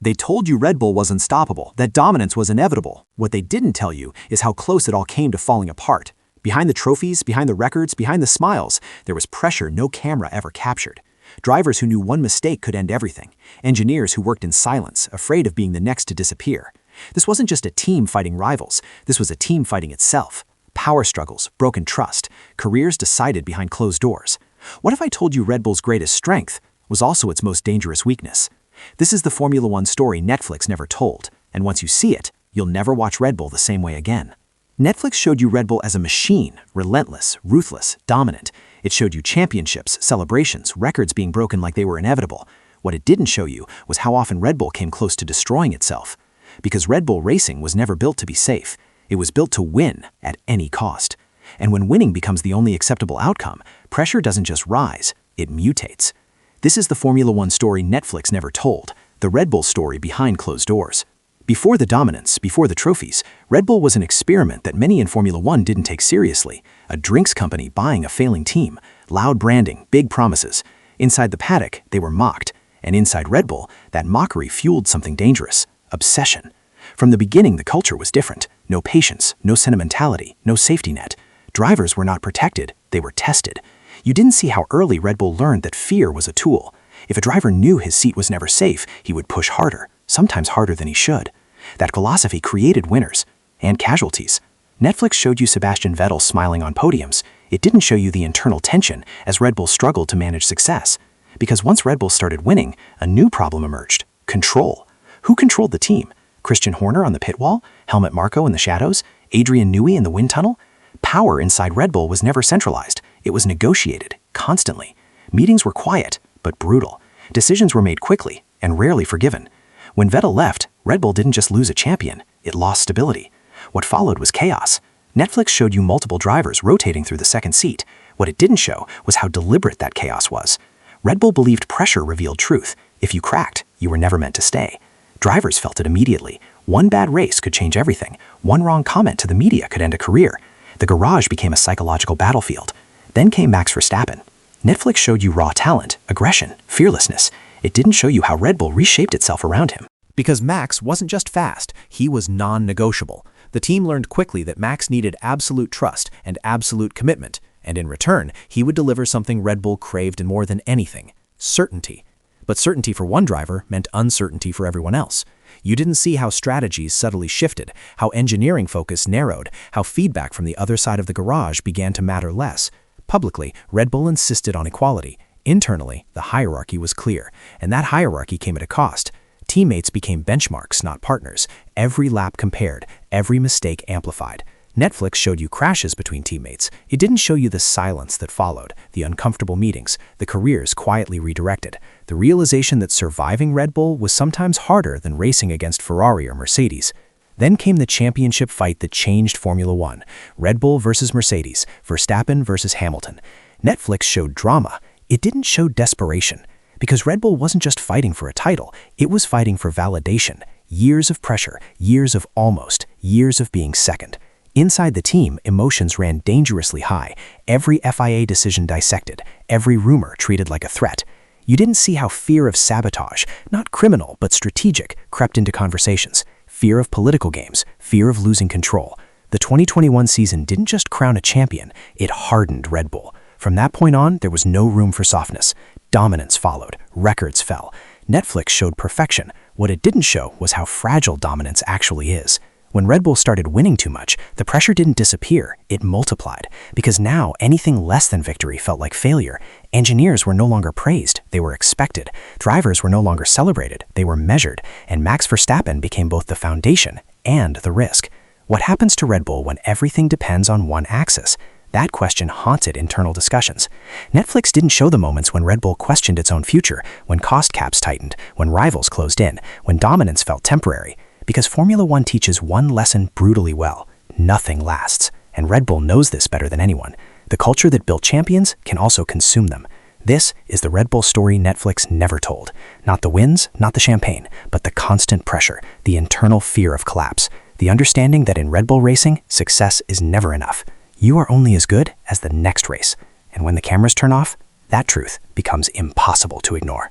They told you Red Bull was unstoppable, that dominance was inevitable. What they didn't tell you is how close it all came to falling apart. Behind the trophies, behind the records, behind the smiles, there was pressure no camera ever captured. Drivers who knew one mistake could end everything. Engineers who worked in silence, afraid of being the next to disappear. This wasn't just a team fighting rivals. This was a team fighting itself. Power struggles, broken trust, careers decided behind closed doors. What if I told you Red Bull's greatest strength was also its most dangerous weakness? This is the Formula One story Netflix never told, and once you see it, you'll never watch Red Bull the same way again. Netflix showed you Red Bull as a machine, relentless, ruthless, dominant. It showed you championships, celebrations, records being broken like they were inevitable. What it didn't show you was how often Red Bull came close to destroying itself. Because Red Bull racing was never built to be safe. It was built to win at any cost. And when winning becomes the only acceptable outcome, pressure doesn't just rise, it mutates. This is the Formula One story Netflix never told, the Red Bull story behind closed doors. Before the dominance, before the trophies, Red Bull was an experiment that many in Formula One didn't take seriously. A drinks company buying a failing team, loud branding, big promises. Inside the paddock, they were mocked. And inside Red Bull, that mockery fueled something dangerous, obsession. From the beginning, the culture was different. No patience, no sentimentality, no safety net. Drivers were not protected, they were tested. You didn't see how early Red Bull learned that fear was a tool. If a driver knew his seat was never safe, he would push harder, sometimes harder than he should. That philosophy created winners and casualties. Netflix showed you Sebastian Vettel smiling on podiums. It didn't show you the internal tension as Red Bull struggled to manage success. Because once Red Bull started winning, a new problem emerged: control. Who controlled the team? Christian Horner on the pit wall? Helmut Marko in the shadows? Adrian Newey in the wind tunnel? Power inside Red Bull was never centralized. It was negotiated, constantly. Meetings were quiet, but brutal. Decisions were made quickly and rarely forgiven. When Vettel left, Red Bull didn't just lose a champion, it lost stability. What followed was chaos. Netflix showed you multiple drivers rotating through the second seat. What it didn't show was how deliberate that chaos was. Red Bull believed pressure revealed truth. If you cracked, you were never meant to stay. Drivers felt it immediately. One bad race could change everything. One wrong comment to the media could end a career. The garage became a psychological battlefield. Then came Max Verstappen. Netflix showed you raw talent, aggression, fearlessness. It didn't show you how Red Bull reshaped itself around him. Because Max wasn't just fast, he was non-negotiable. The team learned quickly that Max needed absolute trust and absolute commitment, and in return, he would deliver something Red Bull craved more than anything: certainty. But certainty for one driver meant uncertainty for everyone else. You didn't see how strategies subtly shifted, how engineering focus narrowed, how feedback from the other side of the garage began to matter less. Publicly, Red Bull insisted on equality. Internally, the hierarchy was clear, and that hierarchy came at a cost. Teammates became benchmarks, not partners. Every lap compared, every mistake amplified. Netflix showed you crashes between teammates. It didn't show you the silence that followed, the uncomfortable meetings, the careers quietly redirected, the realization that surviving Red Bull was sometimes harder than racing against Ferrari or Mercedes. Then came the championship fight that changed Formula One: Red Bull versus Mercedes, Verstappen versus Hamilton. Netflix showed drama. It didn't show desperation. Because Red Bull wasn't just fighting for a title, it was fighting for validation. Years of pressure, years of almost, years of being second. Inside the team, emotions ran dangerously high. Every FIA decision dissected, every rumor treated like a threat. You didn't see how fear of sabotage, not criminal but strategic, crept into conversations. Fear of political games, fear of losing control. The 2021 season didn't just crown a champion, it hardened Red Bull. From that point on, there was no room for softness. Dominance followed, records fell. Netflix showed perfection. What it didn't show was how fragile dominance actually is. When Red Bull started winning too much, the pressure didn't disappear, it multiplied. Because now, anything less than victory felt like failure. Engineers were no longer praised, they were expected. Drivers were no longer celebrated, they were measured. And Max Verstappen became both the foundation and the risk. What happens to Red Bull when everything depends on one axis? That question haunted internal discussions. Netflix didn't show the moments when Red Bull questioned its own future, when cost caps tightened, when rivals closed in, when dominance felt temporary. Because Formula One teaches one lesson brutally well: nothing lasts. And Red Bull knows this better than anyone. The culture that built champions can also consume them. This is the Red Bull story Netflix never told. Not the wins, not the champagne, but the constant pressure, the internal fear of collapse, the understanding that in Red Bull racing, success is never enough. You are only as good as the next race. And when the cameras turn off, that truth becomes impossible to ignore.